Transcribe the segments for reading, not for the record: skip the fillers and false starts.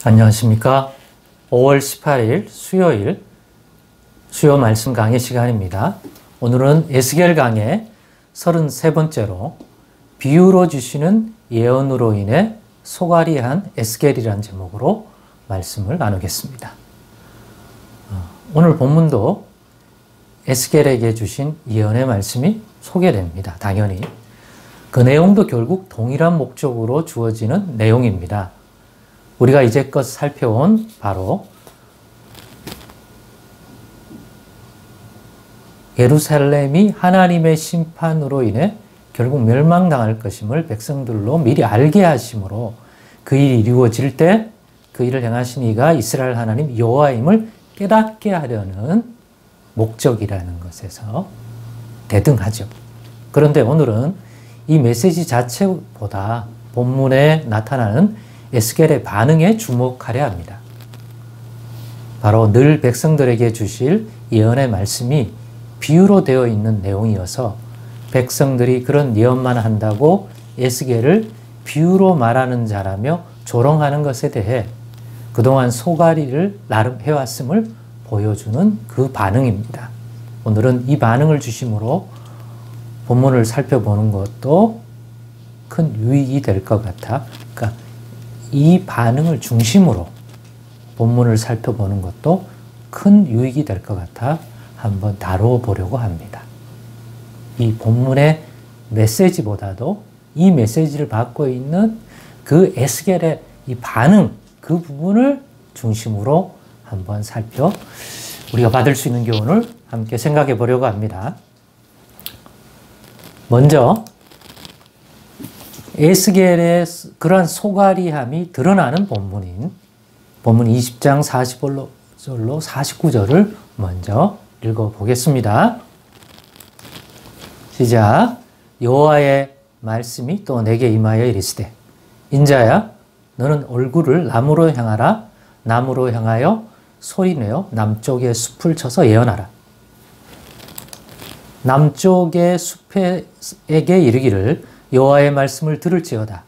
안녕하십니까. 5월 18일 수요일 수요 말씀 강의 시간입니다. 오늘은 에스겔 강의 33번째로 비유로 주시는 예언으로 인해 소갈이한 에스겔이라는 제목으로 말씀을 나누겠습니다. 오늘 본문도 에스겔에게 주신 예언의 말씀이 소개됩니다. 당연히. 그 내용도 결국 동일한 목적으로 주어지는 내용입니다. 우리가 이제껏 살펴온 바로 예루살렘이 하나님의 심판으로 인해 결국 멸망당할 것임을 백성들로 미리 알게 하심으로 그 일이 이루어질 때 그 일을 행하신 이가 이스라엘 하나님 여호와임을 깨닫게 하려는 목적이라는 것에서 대등하죠. 그런데 오늘은 이 메시지 자체보다 본문에 나타나는 에스겔의 반응에 주목하려 합니다. 바로 늘 백성들에게 주실 예언의 말씀이 비유로 되어 있는 내용이어서 백성들이 그런 예언만 한다고 에스겔을 비유로 말하는 자라며 조롱하는 것에 대해 그동안 소갈이를 나름 해왔음을 보여주는 그 반응입니다. 오늘은 이 반응을 주심으로 본문을 살펴보는 것도 큰 유익이 될 것 같아. 그러니까 이 반응을 중심으로 본문을 살펴보는 것도 큰 유익이 될 것 같아 한번 다뤄보려고 합니다. 이 본문의 메시지보다도 이 메시지를 받고 있는 그 에스겔의 이 반응, 그 부분을 중심으로 한번 우리가 받을 수 있는 교훈을 함께 생각해 보려고 합니다. 먼저 에스겔의 그러한 소갈이함이 드러나는 본문 20장 40절로 49절을 먼저 읽어보겠습니다. 시작. 여호와의 말씀이 또 내게 임하여 이르시되 인자야 너는 얼굴을 남으로 향하라. 남으로 향하여 소리내어 남쪽의 숲을 쳐서 예언하라. 남쪽의 숲에게 이르기를 여호와의 말씀을 들을지어다.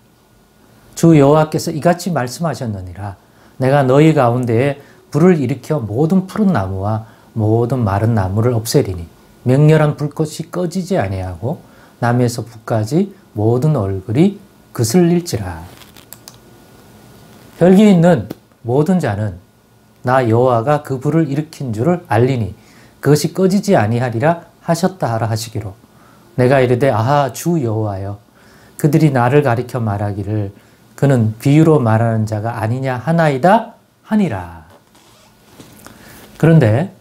주 여호와께서 이같이 말씀하셨느니라. 내가 너희 가운데에 불을 일으켜 모든 푸른 나무와 모든 마른 나무를 없애리니 맹렬한 불꽃이 꺼지지 아니하고 남에서 북까지 모든 얼굴이 그슬릴지라. 혈기 있는 모든 자는 나 여호와가 그 불을 일으킨 줄을 알리니 그것이 꺼지지 아니하리라 하셨다 하라 하시기로. 내가 이르되 아하 주 여호와여 그들이 나를 가리켜 말하기를 그는 비유로 말하는 자가 아니냐 하나이다 하니라. 그런데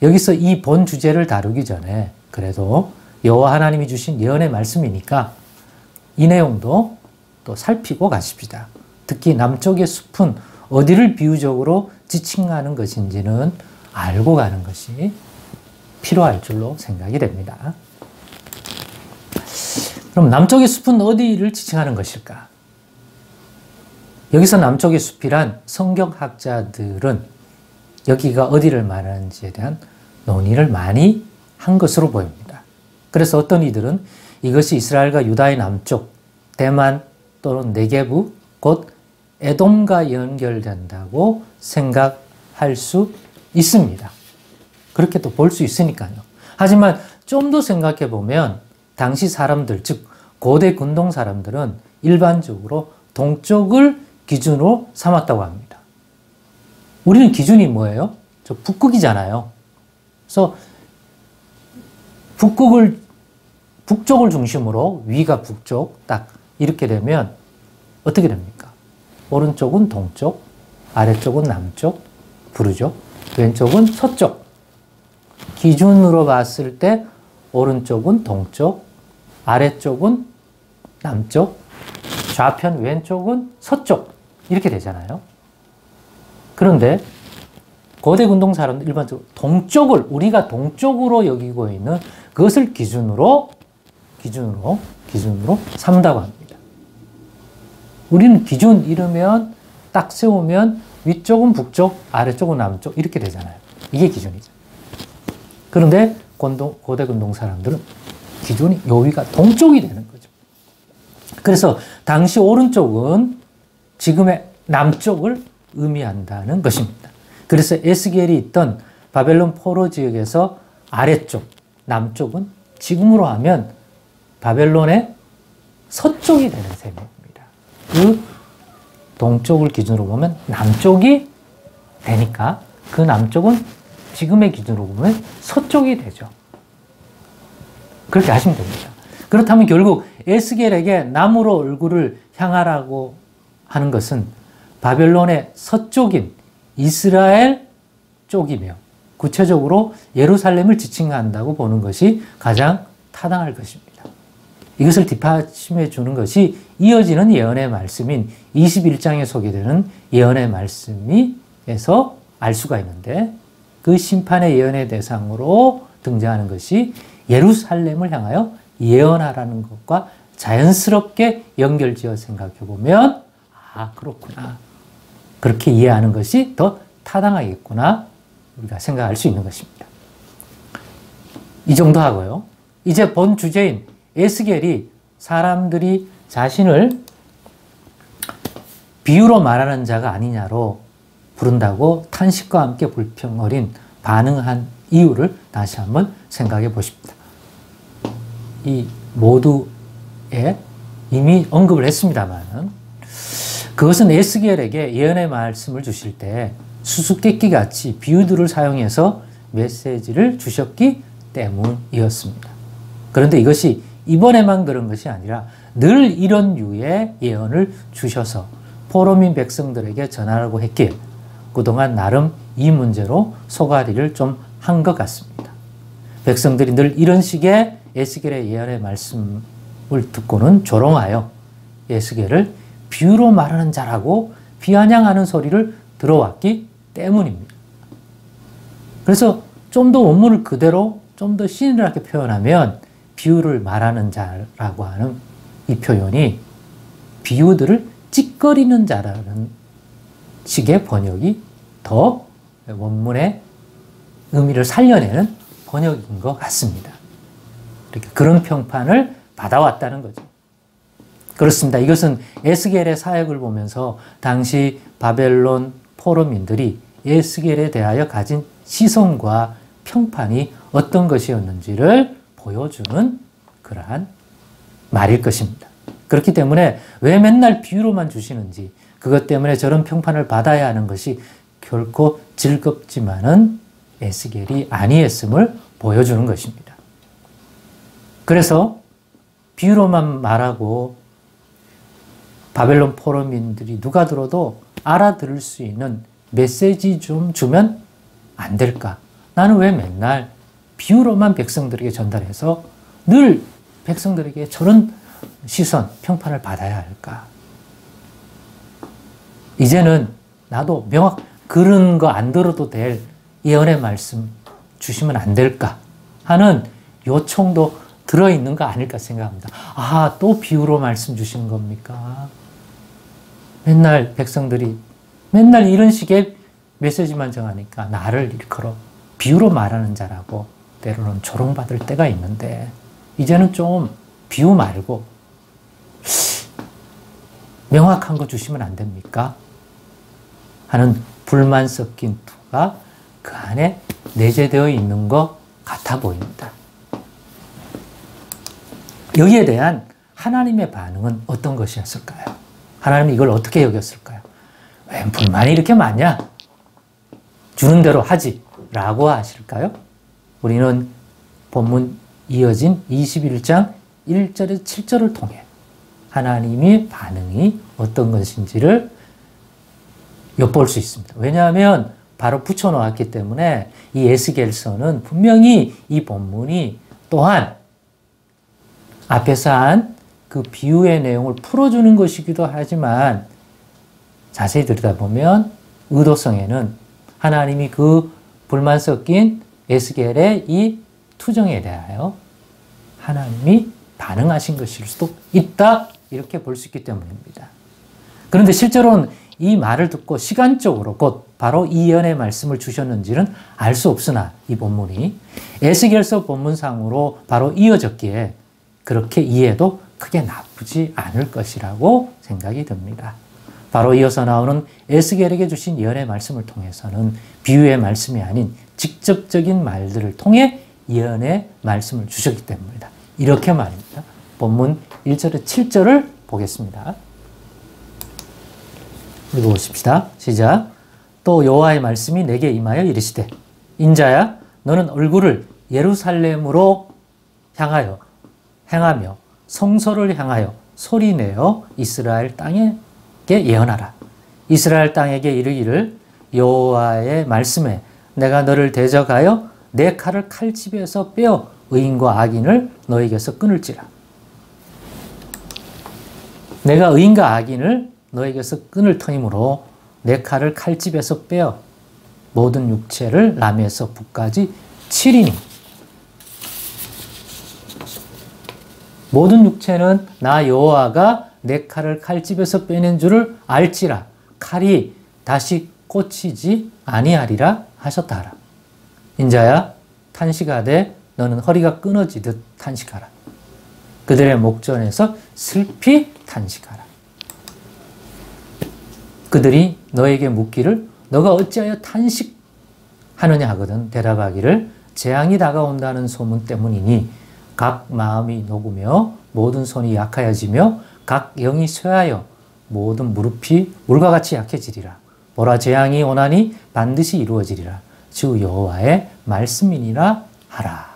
여기서 이 본 주제를 다루기 전에 그래도 여호와 하나님이 주신 예언의 말씀이니까 이 내용도 또 살피고 가십시다. 특히 남쪽의 숲은 어디를 비유적으로 지칭하는 것인지는 알고 가는 것이 필요할 줄로 생각이 됩니다. 그럼 남쪽의 숲은 어디를 지칭하는 것일까? 여기서 남쪽의 숲이란 성경학자들은 여기가 어디를 말하는지에 대한 논의를 많이 한 것으로 보입니다. 그래서 어떤 이들은 이것이 이스라엘과 유다의 남쪽, 대만 또는 네게브, 곧 에돔과 연결된다고 생각할 수 있습니다. 그렇게 또 볼 수 있으니까요. 하지만 좀 더 생각해 보면 당시 사람들, 즉 고대 근동 사람들은 일반적으로 동쪽을 기준으로 삼았다고 합니다. 우리는 기준이 뭐예요? 저 북극이잖아요. 그래서 북쪽을 중심으로 위가 북쪽 딱 이렇게 되면 어떻게 됩니까? 오른쪽은 동쪽, 아래쪽은 남쪽 부르죠. 왼쪽은 서쪽. 기준으로 봤을 때 오른쪽은 동쪽, 아래쪽은 남쪽, 좌편 왼쪽은 서쪽 이렇게 되잖아요. 그런데 고대 근동 사람들 일반적으로 동쪽을 우리가 동쪽으로 여기고 있는 그것을 기준으로 삼다고 합니다. 우리는 기준 이르면 딱 세우면 위쪽은 북쪽, 아래쪽은 남쪽 이렇게 되잖아요. 이게 기준이죠. 그런데 고대 근동 사람들은 기준이 여기가 동쪽이 되는 거죠. 그래서 당시 오른쪽은 지금의 남쪽을 의미한다는 것입니다. 그래서 에스겔이 있던 바벨론 포로 지역에서 아래쪽, 남쪽은 지금으로 하면 바벨론의 서쪽이 되는 셈입니다. 그 동쪽을 기준으로 보면 남쪽이 되니까 그 남쪽은 지금의 기준으로 보면 서쪽이 되죠. 그렇게 하시면 됩니다. 그렇다면 결국 에스겔에게 남으로 얼굴을 향하라고 하는 것은 바벨론의 서쪽인 이스라엘 쪽이며 구체적으로 예루살렘을 지칭한다고 보는 것이 가장 타당할 것입니다. 이것을 뒷받침해 주는 것이 이어지는 예언의 말씀인 21장에 소개되는 예언의 말씀에서 알 수가 있는데 그 심판의 예언의 대상으로 등장하는 것이 예루살렘을 향하여 예언하라는 것과 자연스럽게 연결지어 생각해 보면 아 그렇구나. 그렇게 이해하는 것이 더 타당하겠구나 우리가 생각할 수 있는 것입니다. 이 정도 하고요. 이제 본 주제인 에스겔이 사람들이 자신을 비유로 말하는 자가 아니냐로 부른다고 탄식과 함께 불평 어린 반응한 이유를 다시 한번 생각해 보십니다. 이 모두에 이미 언급을 했습니다만 그것은 에스겔에게 예언의 말씀을 주실 때 수수께끼 같이 비유들을 사용해서 메시지를 주셨기 때문이었습니다. 그런데 이것이 이번에만 그런 것이 아니라 늘 이런 유의 예언을 주셔서 포로민 백성들에게 전하라고 했기에 그동안 나름 이 문제로 소가리를 좀 한 것 같습니다. 백성들이 늘 이런 식의 에스겔의 예언의 말씀을 듣고는 조롱하여 에스겔을 비유로 말하는 자라고 비아냥하는 소리를 들어왔기 때문입니다. 그래서 좀 더 원문을 그대로 좀 더 신랄하게 표현하면 비유를 말하는 자라고 하는 이 표현이 비유들을 찌꺼리는 자라는 식의 번역이 더 원문의 의미를 살려내는 번역인 것 같습니다. 이렇게 그런 평판을 받아왔다는 거죠. 그렇습니다. 이것은 에스겔의 사역을 보면서 당시 바벨론 포로민들이 에스겔에 대하여 가진 시선과 평판이 어떤 것이었는지를 보여주는 그러한 말일 것입니다. 그렇기 때문에 왜 맨날 비유로만 주시는지 그것 때문에 저런 평판을 받아야 하는 것이 결코 즐겁지만은 에스겔이 아니했음을 보여주는 것입니다. 그래서 비유로만 말하고 바벨론 포로민들이 누가 들어도 알아들을 수 있는 메시지 좀 주면 안 될까? 나는 왜 맨날 비유로만 백성들에게 전달해서 늘 백성들에게 저런 시선, 평판을 받아야 할까? 이제는 나도 그런 거 안 들어도 될 예언의 말씀 주시면 안 될까 하는 요청도 들어있는 거 아닐까 생각합니다. 아, 또 비유로 말씀 주시는 겁니까? 맨날 백성들이 맨날 이런 식의 메시지만 정하니까 나를 일컬어 비유로 말하는 자라고 때로는 조롱받을 때가 있는데 이제는 좀 비유 말고 명확한 거 주시면 안 됩니까? 하는 불만 섞인 투가 그 안에 내재되어 있는 것 같아 보입니다. 여기에 대한 하나님의 반응은 어떤 것이었을까요? 하나님이 이걸 어떻게 여겼을까요? 왜 불만이 이렇게 많냐? 주는 대로 하지 라고 하실까요? 우리는 본문 이어진 21장 1절에서 7절을 통해 하나님의 반응이 어떤 것인지를 엿볼 수 있습니다. 왜냐하면 바로 붙여놓았기 때문에 이 에스겔서는 분명히 이 본문이 또한 앞에서 한 그 비유의 내용을 풀어주는 것이기도 하지만 자세히 들여다보면 의도성에는 하나님이 그 불만 섞인 에스겔의 이 투정에 대하여 하나님이 반응하신 것일 수도 있다 이렇게 볼 수 있기 때문입니다. 그런데 실제로는 이 말을 듣고 시간적으로 곧 바로 이 예언의 말씀을 주셨는지는 알 수 없으나 이 본문이 에스겔서 본문상으로 바로 이어졌기에 그렇게 이해도 크게 나쁘지 않을 것이라고 생각이 듭니다. 바로 이어서 나오는 에스겔에게 주신 예언의 말씀을 통해서는 비유의 말씀이 아닌 직접적인 말들을 통해 예언의 말씀을 주셨기 때문입니다. 이렇게 말입니다. 본문 1절에 7절을 보겠습니다. 읽어보십시다. 시작. 또 여호와의 말씀이 내게 임하여 이르시되 인자야 너는 얼굴을 예루살렘으로 향하여 행하며 성소를 향하여 소리내어 이스라엘 땅에게 예언하라. 이스라엘 땅에게 이르기를 여호와의 말씀에 내가 너를 대적하여 내 칼을 칼집에서 빼어 의인과 악인을 너에게서 끊을지라. 내가 의인과 악인을 너에게서 끊을 터이므로 내 칼을 칼집에서 빼어 모든 육체를 남에서 북까지 치리니. 모든 육체는 나 여호와가 내 칼을 칼집에서 빼낸 줄을 알지라. 칼이 다시 꽂히지 아니하리라 하셨다 하라. 인자야 탄식하되 너는 허리가 끊어지듯 탄식하라. 그들의 목전에서 슬피 탄식하라. 그들이 너에게 묻기를 너가 어찌하여 탄식하느냐 하거든 대답하기를 재앙이 다가온다는 소문 때문이니 각 마음이 녹으며 모든 손이 약하여지며 각 영이 쇠하여 모든 무릎이 물과 같이 약해지리라. 보라 재앙이 오나니 반드시 이루어지리라. 주 여호와의 말씀이니라 하라.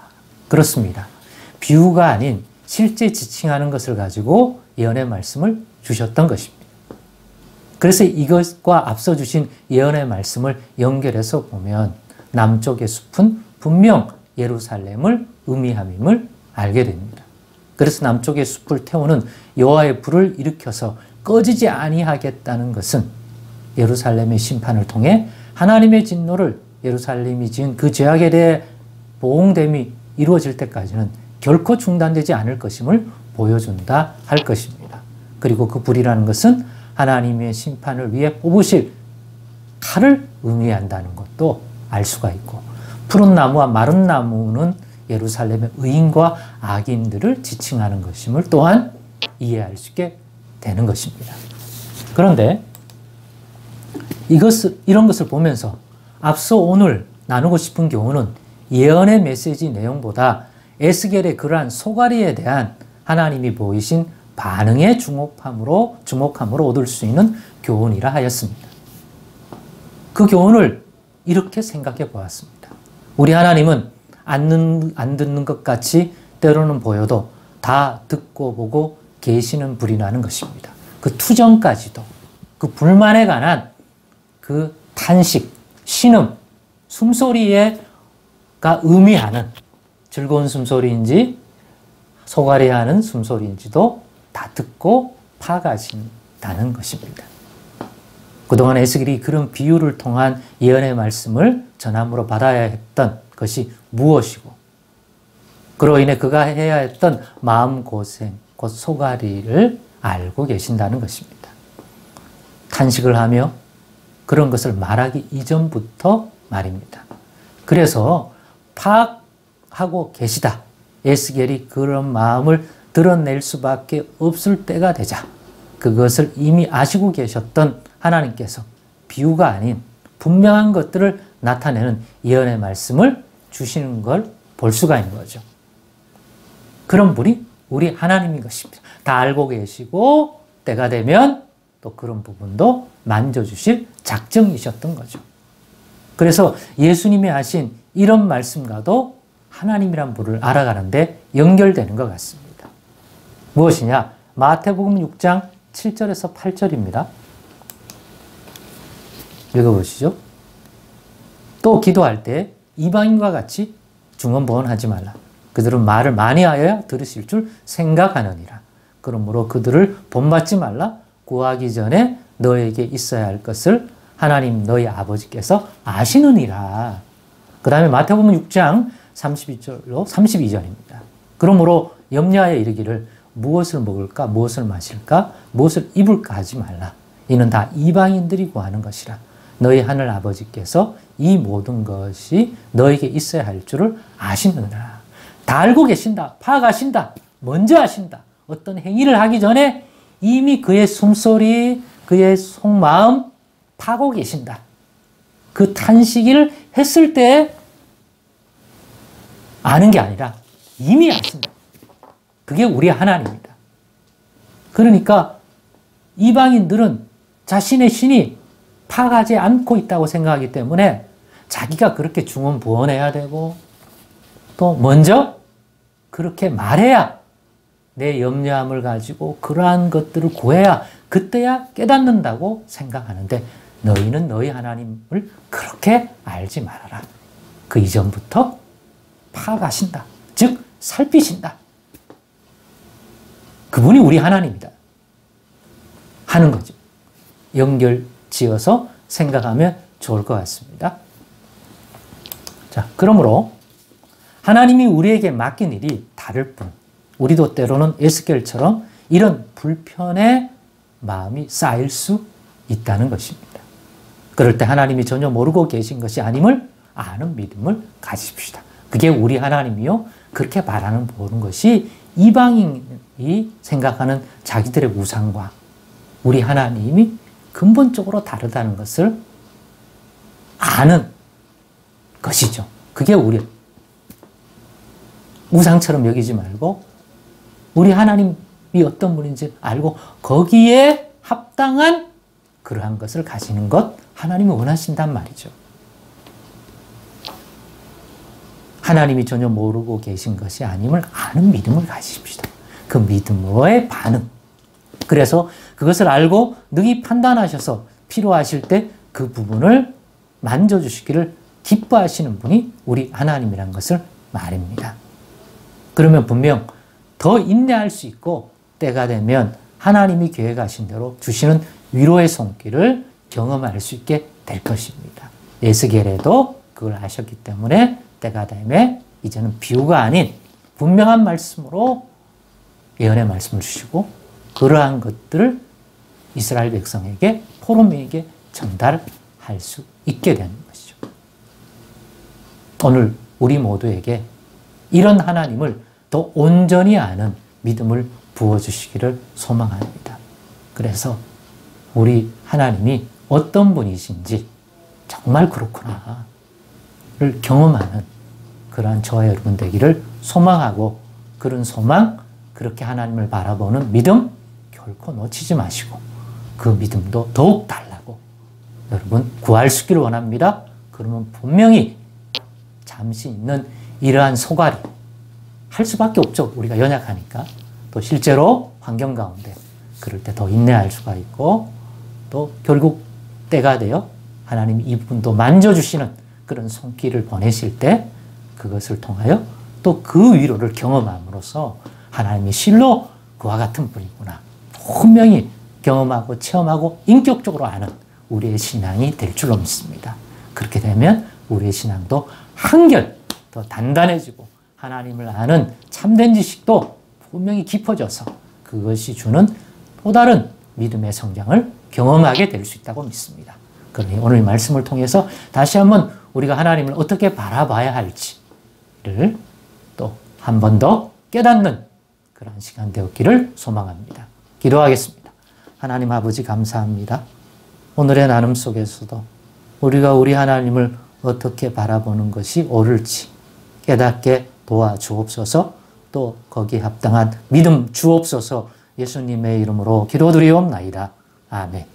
그렇습니다. 비유가 아닌 실제 지칭하는 것을 가지고 예언의 말씀을 주셨던 것입니다. 그래서 이것과 앞서 주신 예언의 말씀을 연결해서 보면 남쪽의 숲은 분명 예루살렘을 의미함임을 알게 됩니다. 그래서 남쪽의 숲을 태우는 여호와의 불을 일으켜서 꺼지지 아니하겠다는 것은 예루살렘의 심판을 통해 하나님의 진노를 예루살렘이 지은 그 죄악에 대해 보응됨이 이루어질 때까지는 결코 중단되지 않을 것임을 보여준다 할 것입니다. 그리고 그 불이라는 것은 하나님의 심판을 위해 뽑으실 칼을 의미한다는 것도 알 수가 있고, 푸른 나무와 마른 나무는 예루살렘의 의인과 악인들을 지칭하는 것임을 또한 이해할 수 있게 되는 것입니다. 그런데 이런 것을 보면서 앞서 오늘 나누고 싶은 교훈은 예언의 메시지 내용보다 에스겔의 그러한 소가리에 대한 하나님이 보이신 반응에 주목함으로 얻을 수 있는 교훈이라 하였습니다. 그 교훈을 이렇게 생각해 보았습니다. 우리 하나님은 안 듣는 것 같이 때로는 보여도 다 듣고 보고 계시는 불이 나는 것입니다. 그 투정까지도, 그 불만에 관한 그 탄식, 신음, 숨소리가 의미하는 즐거운 숨소리인지 소가리하는 숨소리인지도 다 듣고 파악하신다는 것입니다. 그동안 에스겔이 그런 비유를 통한 예언의 말씀을 전함으로 받아야 했던 것이 무엇이고, 그로 인해 그가 해야 했던 마음고생, 곧 소가리를 알고 계신다는 것입니다. 탄식을 하며 그런 것을 말하기 이전부터 말입니다. 그래서 파악하고 계시다. 에스겔이 그런 마음을 드러낼 수밖에 없을 때가 되자 그것을 이미 아시고 계셨던 하나님께서 비유가 아닌 분명한 것들을 나타내는 예언의 말씀을 주시는 걸 볼 수가 있는 거죠. 그런 분이 우리 하나님인 것입니다. 다 알고 계시고 때가 되면 또 그런 부분도 만져주실 작정이셨던 거죠. 그래서 예수님이 하신 이런 말씀과도 하나님이란 분을 알아가는데 연결되는 것 같습니다. 무엇이냐? 마태복음 6장 7절에서 8절입니다. 읽어보시죠. 또 기도할 때 이방인과 같이 중언부언하지 말라. 그들은 말을 많이 하여야 들으실 줄 생각하느니라. 그러므로 그들을 본받지 말라. 구하기 전에 너에게 있어야 할 것을 하나님 너희 아버지께서 아시느니라. 그 다음에 마태복음 6장 32절입니다. 그러므로 염려하여 이르기를 무엇을 먹을까, 무엇을 마실까, 무엇을 입을까 하지 말라. 이는 다 이방인들이 구하는 것이라. 너희 하늘 아버지께서 이 모든 것이 너에게 있어야 할 줄을 아시느니라. 다 알고 계신다. 파악하신다. 먼저 하신다. 어떤 행위를 하기 전에 이미 그의 숨소리, 그의 속마음 파고 계신다. 그 탄식을 했을 때 아는 게 아니라 이미 아신다. 그게 우리 하나님입니다. 그러니까 이방인들은 자신의 신이 파가지 않고 있다고 생각하기 때문에 자기가 그렇게 중언부언해야 되고 또 먼저 그렇게 말해야 내 염려함을 가지고 그러한 것들을 구해야 그때야 깨닫는다고 생각하는데 너희는 너희 하나님을 그렇게 알지 말아라. 그 이전부터 파가신다. 즉 살피신다. 그분이 우리 하나님이다. 하는 거죠. 연결 지어서 생각하면 좋을 것 같습니다. 자, 그러므로 하나님이 우리에게 맡긴 일이 다를 뿐 우리도 때로는 에스겔처럼 이런 불편의 마음이 쌓일 수 있다는 것입니다. 그럴 때 하나님이 전혀 모르고 계신 것이 아님을 아는 믿음을 가지십시다. 그게 우리 하나님이요. 그렇게 바라보는 것이 이방인이 생각하는 자기들의 우상과 우리 하나님이 근본적으로 다르다는 것을 아는 것이죠. 그게 우리 우상처럼 여기지 말고 우리 하나님이 어떤 분인지 알고 거기에 합당한 그러한 것을 가지는 것 하나님이 원하신단 말이죠. 하나님이 전혀 모르고 계신 것이 아님을 아는 믿음을 가지십시다. 그 믿음의 반응. 그래서 그것을 알고 능히 판단하셔서 필요하실 때 그 부분을 만져주시기를 기뻐하시는 분이 우리 하나님이라는 것을 말입니다. 그러면 분명 더 인내할 수 있고 때가 되면 하나님이 계획하신 대로 주시는 위로의 손길을 경험할 수 있게 될 것입니다. 에스겔에도 그걸 아셨기 때문에 때가 되면 이제는 비유가 아닌 분명한 말씀으로 예언의 말씀을 주시고 그러한 것들을 이스라엘 백성에게 포로민에게 전달할 수 있게 되는 것이죠. 오늘 우리 모두에게 이런 하나님을 더 온전히 아는 믿음을 부어주시기를 소망합니다. 그래서 우리 하나님이 어떤 분이신지 정말 그렇구나를 경험하는 그러한 저와 여러분 되기를 소망하고 그런 소망, 그렇게 하나님을 바라보는 믿음 결코 놓치지 마시고 그 믿음도 더욱 달라고 여러분 구할 수 있기를 원합니다. 그러면 분명히 잠시 있는 이러한 소갈이 할 수밖에 없죠. 우리가 연약하니까. 또 실제로 환경 가운데 그럴 때 더 인내할 수가 있고 또 결국 때가 되어 하나님이 이 부분도 만져주시는 그런 손길을 보내실 때 그것을 통하여 또 그 위로를 경험함으로써 하나님이 실로 그와 같은 분이구나. 분명히 경험하고 체험하고 인격적으로 아는 우리의 신앙이 될 줄로 믿습니다. 그렇게 되면 우리의 신앙도 한결 더 단단해지고 하나님을 아는 참된 지식도 분명히 깊어져서 그것이 주는 또 다른 믿음의 성장을 경험하게 될 수 있다고 믿습니다. 그러니 오늘 말씀을 통해서 다시 한번 우리가 하나님을 어떻게 바라봐야 할지를 또 한 번 더 깨닫는 그런 시간 되었기를 소망합니다. 기도하겠습니다. 하나님 아버지 감사합니다. 오늘의 나눔 속에서도 우리가 우리 하나님을 어떻게 바라보는 것이 옳을지 깨닫게 도와주옵소서. 또 거기에 합당한 믿음 주옵소서. 예수님의 이름으로 기도드리옵나이다. 아멘.